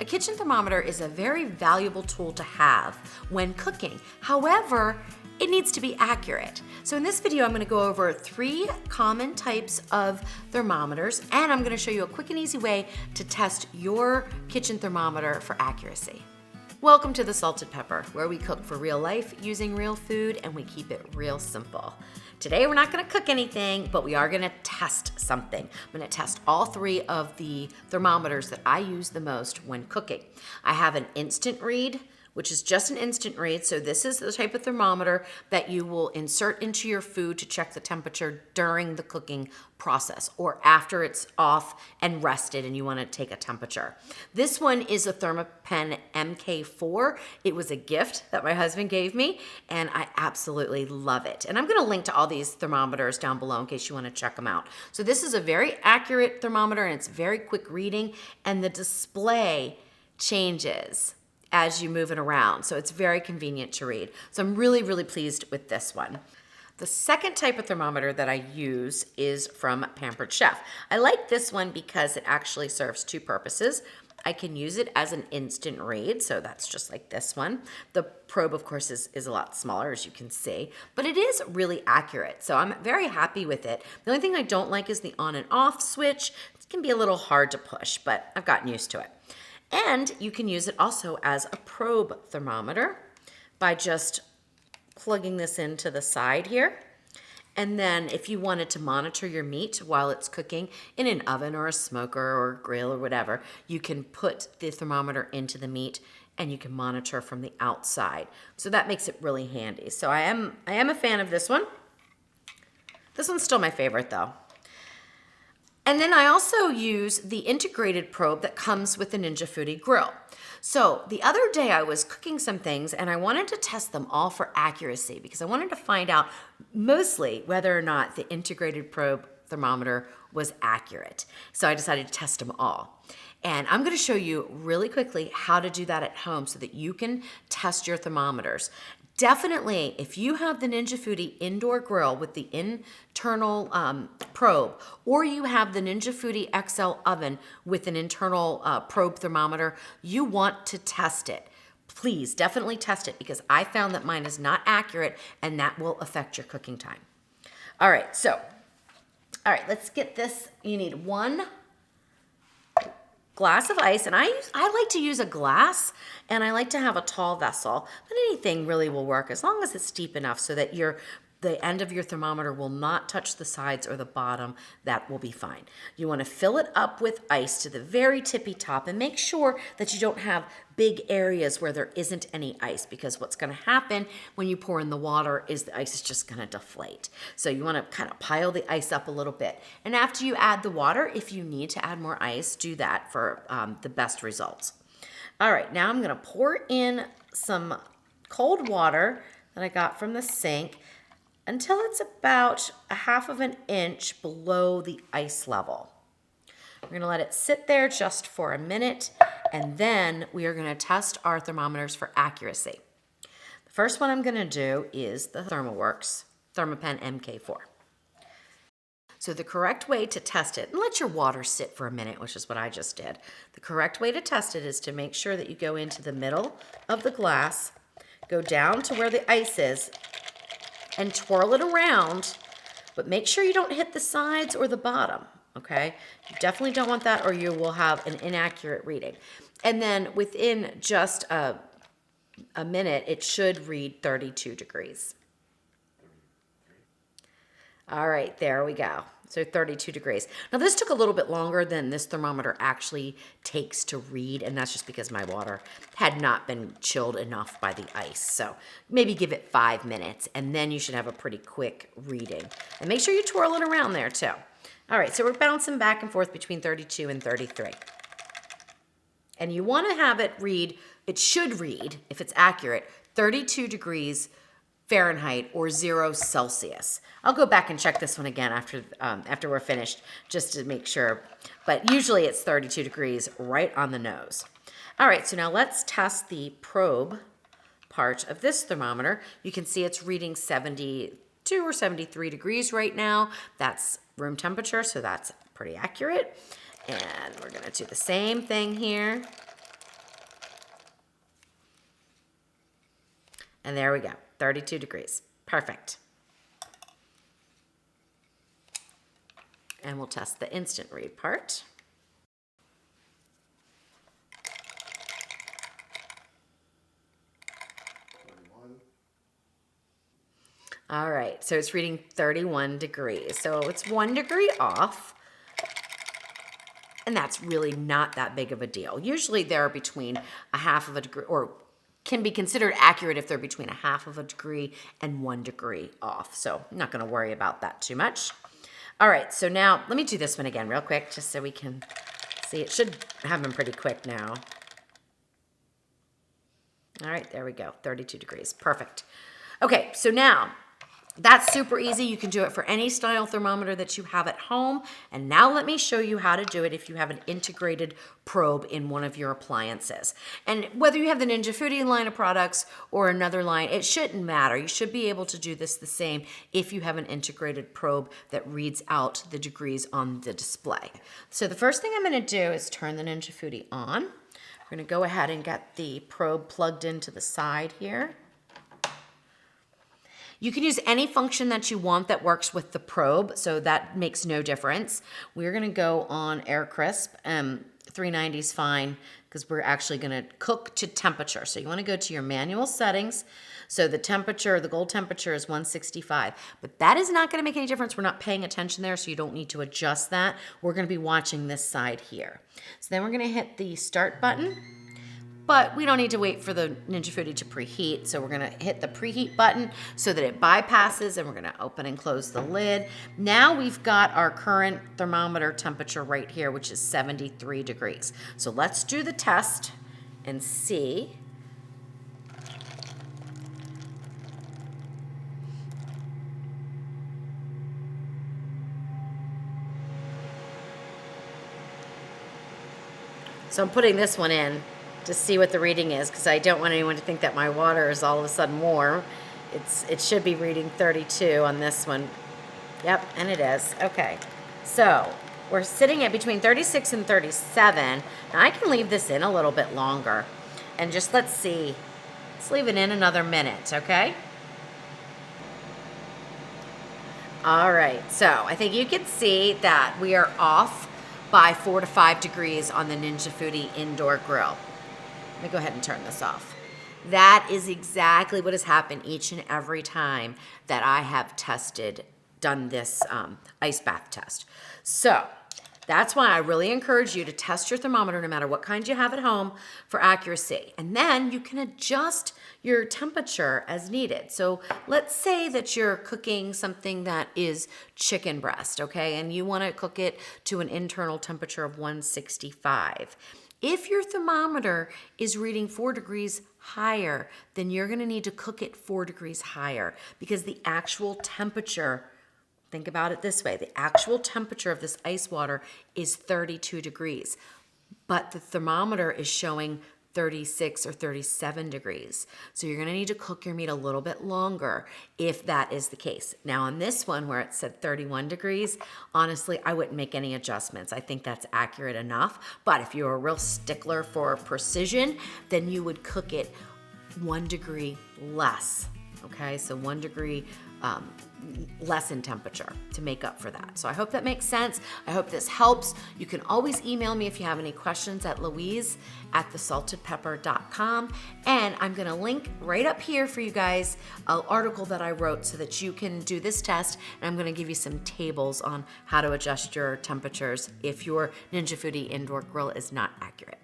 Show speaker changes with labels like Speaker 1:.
Speaker 1: A kitchen thermometer is a very valuable tool to have when cooking. However, it needs to be accurate. So in this video, I'm gonna go over 3 common types of thermometers, and I'm gonna show you a quick and easy way to test your kitchen thermometer for accuracy. Welcome to the Salted Pepper, where we cook for real life using real food and we keep it real simple. Today, we're not gonna cook anything, but we are gonna test something. I'm gonna test all 3 of the thermometers that I use the most when cooking. I have an instant read, which is just an instant read. So this is the type of thermometer that you will insert into your food to check the temperature during the cooking process or after it's off and rested and you want to take a temperature. This one is a Thermopen MK4. It was a gift that my husband gave me and I absolutely love it. And I'm going to link to all these thermometers down below in case you want to check them out. So this is a very accurate thermometer and it's very quick reading and the display changes as you move it around. So it's very convenient to read. So I'm really, really pleased with this one. The second type of thermometer that I use is from Pampered Chef. I like this one because it actually serves 2 purposes. I can use it as an instant read, so that's just like this one. The probe, of course, is a lot smaller, as you can see, but it is really accurate, so I'm very happy with it. The only thing I don't like is the on and off switch. It can be a little hard to push, but I've gotten used to it. And you can use it also as a probe thermometer by just plugging this into the side here. And then if you wanted to monitor your meat while it's cooking in an oven or a smoker or grill or whatever, you can put the thermometer into the meat and you can monitor from the outside. So that makes it really handy. So I am a fan of this one. This one's still my favorite though. And then I also use the integrated probe that comes with the Ninja Foodi Grill. So the other day I was cooking some things and I wanted to test them all for accuracy because I wanted to find out mostly whether or not the integrated probe thermometer was accurate. So I decided to test them all. And I'm gonna show you really quickly how to do that at home so that you can test your thermometers. Definitely, if you have the Ninja Foodi indoor grill with the internal probe, or you have the Ninja Foodi XL oven with an internal probe thermometer, you want to test it. Please, definitely test it because I found that mine is not accurate and that will affect your cooking time. All right, let's get this. You need 1 glass of ice, and I like to use a glass, and I like to have a tall vessel, but anything really will work as long as it's deep enough so that the end of your thermometer will not touch the sides or the bottom. That will be fine. You want to fill it up with ice to the very tippy top and make sure that you don't have big areas where there isn't any ice because what's going to happen when you pour in the water is the ice is just going to deflate. So you want to kind of pile the ice up a little bit. And after you add the water, if you need to add more ice, do that for the best results. All right, now I'm going to pour in some cold water that I got from the sink until it's about 1/2 of an inch below the ice level. We're gonna let it sit there just for a minute, and then we are gonna test our thermometers for accuracy. The first one I'm gonna do is the Thermopen MK4. So the correct way to test it, and let your water sit for a minute, which is what I just did. The correct way to test it is to make sure that you go into the middle of the glass, go down to where the ice is, and twirl it around, but make sure you don't hit the sides or the bottom, okay? You definitely don't want that or you will have an inaccurate reading. And then within just a minute, it should read 32 degrees. All right, there we go. So 32 degrees. Now this took a little bit longer than this thermometer actually takes to read, and that's just because my water had not been chilled enough by the ice. So maybe give it 5 minutes, and then you should have a pretty quick reading. And make sure you twirl it around there too. All right, so we're bouncing back and forth between 32 and 33. And you want to have it read, it should read, if it's accurate, 32 degrees Fahrenheit or 0 Celsius. I'll go back and check this one again after we're finished just to make sure. But usually it's 32 degrees right on the nose. All right, so now let's test the probe part of this thermometer. You can see it's reading 72 or 73 degrees right now. That's room temperature, so that's pretty accurate. And we're gonna do the same thing here. And there we go, 32 degrees. Perfect. And we'll test the instant read part. All right, so it's reading 31 degrees. So it's 1 degree off. And that's really not that big of a deal. Usually they're between a half of a degree, or can be considered accurate if they're between a half of a degree and 1 degree off. So I'm not gonna worry about that too much. All right, so now let me do this one again real quick, just so we can see. It should happen pretty quick now. All right, there we go, 32 degrees, perfect. Okay, so now, that's super easy. You can do it for any style thermometer that you have at home. And now let me show you how to do it if you have an integrated probe in one of your appliances. And whether you have the Ninja Foodi line of products or another line, it shouldn't matter. You should be able to do this the same if you have an integrated probe that reads out the degrees on the display. So the first thing I'm gonna do is turn the Ninja Foodi on. We're gonna go ahead and get the probe plugged into the side here. You can use any function that you want that works with the probe, so that makes no difference. We're gonna go on air crisp, 390 is fine, because we're actually gonna cook to temperature. So you wanna go to your manual settings. So the temperature, the goal temperature is 165, but that is not gonna make any difference. We're not paying attention there, so you don't need to adjust that. We're gonna be watching this side here. So then we're gonna hit the start button. But we don't need to wait for the Ninja Foodi to preheat, so we're gonna hit the preheat button so that it bypasses, and we're gonna open and close the lid. Now we've got our current thermometer temperature right here, which is 73 degrees. So let's do the test and see. So I'm putting this one in to see what the reading is, because I don't want anyone to think that my water is all of a sudden warm. It should be reading 32 on this one. Yep, and it is. Okay, so we're sitting at between 36 and 37. Now I can leave this in a little bit longer, and just let's see. Let's leave it in another minute, okay? All right, so I think you can see that we are off by 4 to 5 degrees on the Ninja Foodi indoor grill. Let me go ahead and turn this off. That is exactly what has happened each and every time that I have done this ice bath test. So that's why I really encourage you to test your thermometer no matter what kind you have at home for accuracy. And then you can adjust your temperature as needed. So let's say that you're cooking something that is chicken breast, okay? And you wanna cook it to an internal temperature of 165. If your thermometer is reading 4 degrees higher, then you're gonna need to cook it 4 degrees higher, because the actual temperature, think about it this way, the actual temperature of this ice water is 32 degrees, but the thermometer is showing 36 or 37 degrees. So you're gonna need to cook your meat a little bit longer if that is the case. Now on this one where it said 31 degrees, honestly, I wouldn't make any adjustments. I think that's accurate enough. But if you're a real stickler for precision, then you would cook it 1 degree less, okay? So 1 degree less in temperature to make up for that. So I hope that makes sense. I hope this helps. You can always email me if you have any questions at louise@thesaltedpepper.com. And I'm gonna link right up here for you guys an article that I wrote so that you can do this test. And I'm gonna give you some tables on how to adjust your temperatures if your Ninja Foodi indoor grill is not accurate.